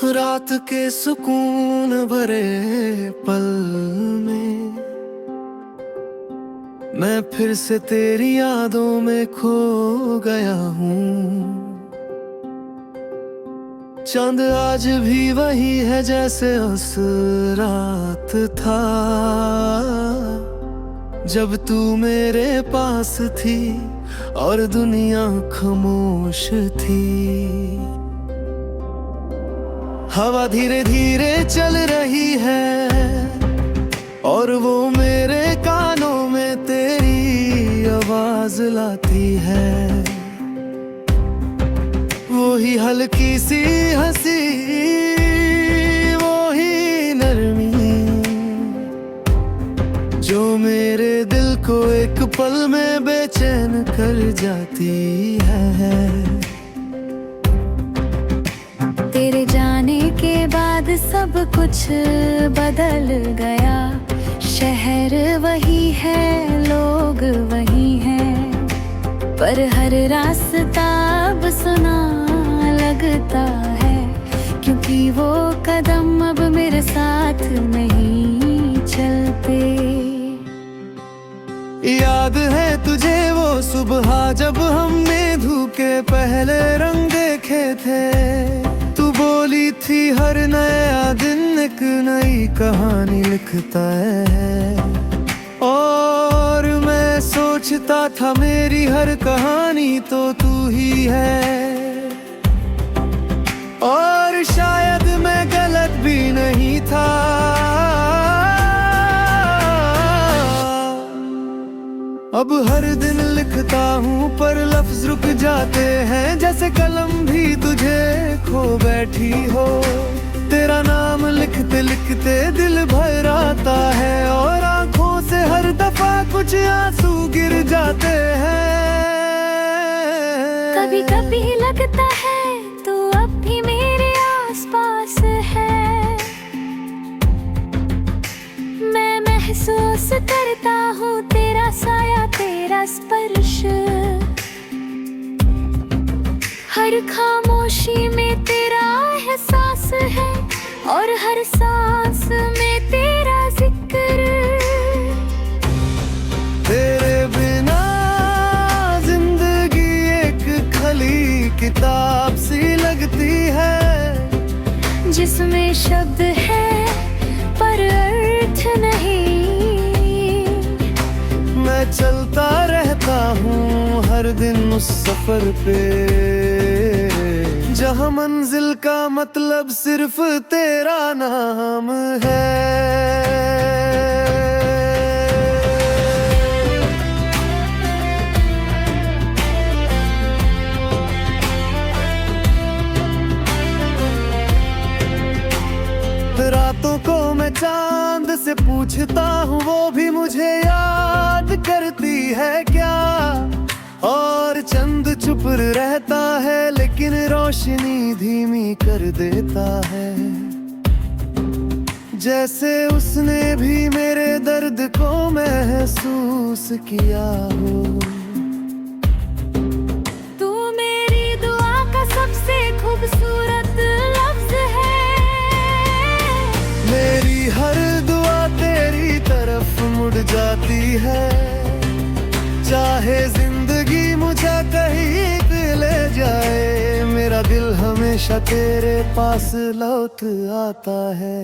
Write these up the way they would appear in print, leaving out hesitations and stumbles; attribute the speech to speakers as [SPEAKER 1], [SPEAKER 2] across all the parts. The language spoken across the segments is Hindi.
[SPEAKER 1] रात के सुकून भरे पल में मैं फिर से तेरी यादों में खो गया हूँ। चांद आज भी वही है जैसे उस रात था जब तू मेरे पास थी और दुनिया खामोश थी। हवा धीरे धीरे चल रही है और वो मेरे कानों में तेरी आवाज लाती है। वो ही हल्की सी हंसी, वो ही नरमी जो मेरे दिल को एक पल में बेचैन कर जाती है।
[SPEAKER 2] तेरे जाने के बाद सब कुछ बदल गया। शहर वही है, लोग वही हैं, पर हर रास्ता अब सुना लगता है, क्योंकि वो कदम अब मेरे साथ नहीं चलते।
[SPEAKER 1] याद है तुझे वो सुबह जब हमने धूप के पहले रंग देखे थे। तू बोली थी हर नया दिन एक नई कहानी लिखता है, और मैं सोचता था मेरी हर कहानी तो तू ही है। और शायद मैं गलत भी नहीं था, अब हर दिन लिखता हूँ पर लफ्ज रुक जाते हैं, जैसे कलम भी तुझे खो बैठी हो। तेरा नाम लिखते लिखते दिल भर आता है और आंखों से हर दफा कुछ आंसू गिर जाते हैं।
[SPEAKER 2] कभी कभी लगता है तू अब भी मेरे आसपास है। मैं महसूस करता हूँ तेरा साया, तेरा स्पर्श, हर खामोशी में तेरा एहसास है और हर सांस में तेरा जिक्र।
[SPEAKER 1] तेरे बिना जिंदगी एक खली किताब सी लगती है,
[SPEAKER 2] जिसमें शब्द है पर अर्थ नहीं।
[SPEAKER 1] मैं चलता रहता हूँ हर दिन उस सफर पे, जहाँ मंजिल का मतलब सिर्फ तेरा नाम है। रातों को मैं चांद से पूछता हूँ, वो भी मुझे याद करती है क्या। और चंद चुप रहता है लेकिन रोशनी धीमी कर देता है, जैसे उसने भी मेरे दर्द को महसूस किया हो।
[SPEAKER 2] तू मेरी दुआ का सबसे खूबसूरत लफ्ज है।
[SPEAKER 1] मेरी हर दुआ तेरी तरफ मुड़ जाती है, चाहे जिंदगी मुझे कहीं पे ले जाए, मेरा दिल हमेशा तेरे पास लौट आता है।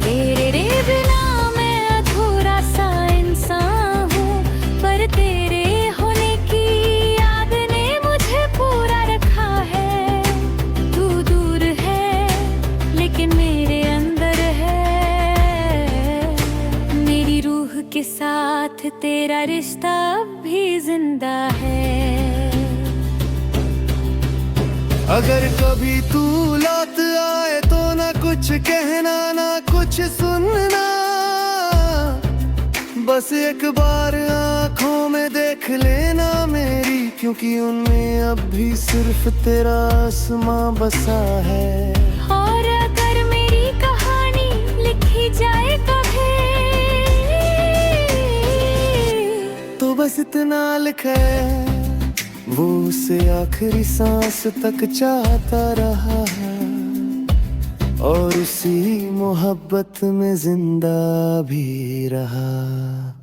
[SPEAKER 2] तेरे बिना मैं अधूरा सा इंसान हूँ, पर तेरे होने की याद ने मुझे पूरा रखा है। तू दूर है लेकिन मेरे अंदर है, मेरी रूह के साथ तेरा रिश्ता अब भी जिंदा है।
[SPEAKER 1] अगर कभी तू लौट आए तो ना कुछ कहना ना कुछ सुनना, बस एक बार आँखों में देख लेना मेरी, क्योंकि उनमें अब भी सिर्फ तेरा आसमां बसा है।
[SPEAKER 2] और अगर मेरी कहानी लिखी जाए कभी,
[SPEAKER 1] तो बस इतना लिखा है, वो उसे आखिरी सांस तक चाहता रहा है। उसी मोहब्बत में जिंदा भी रहा।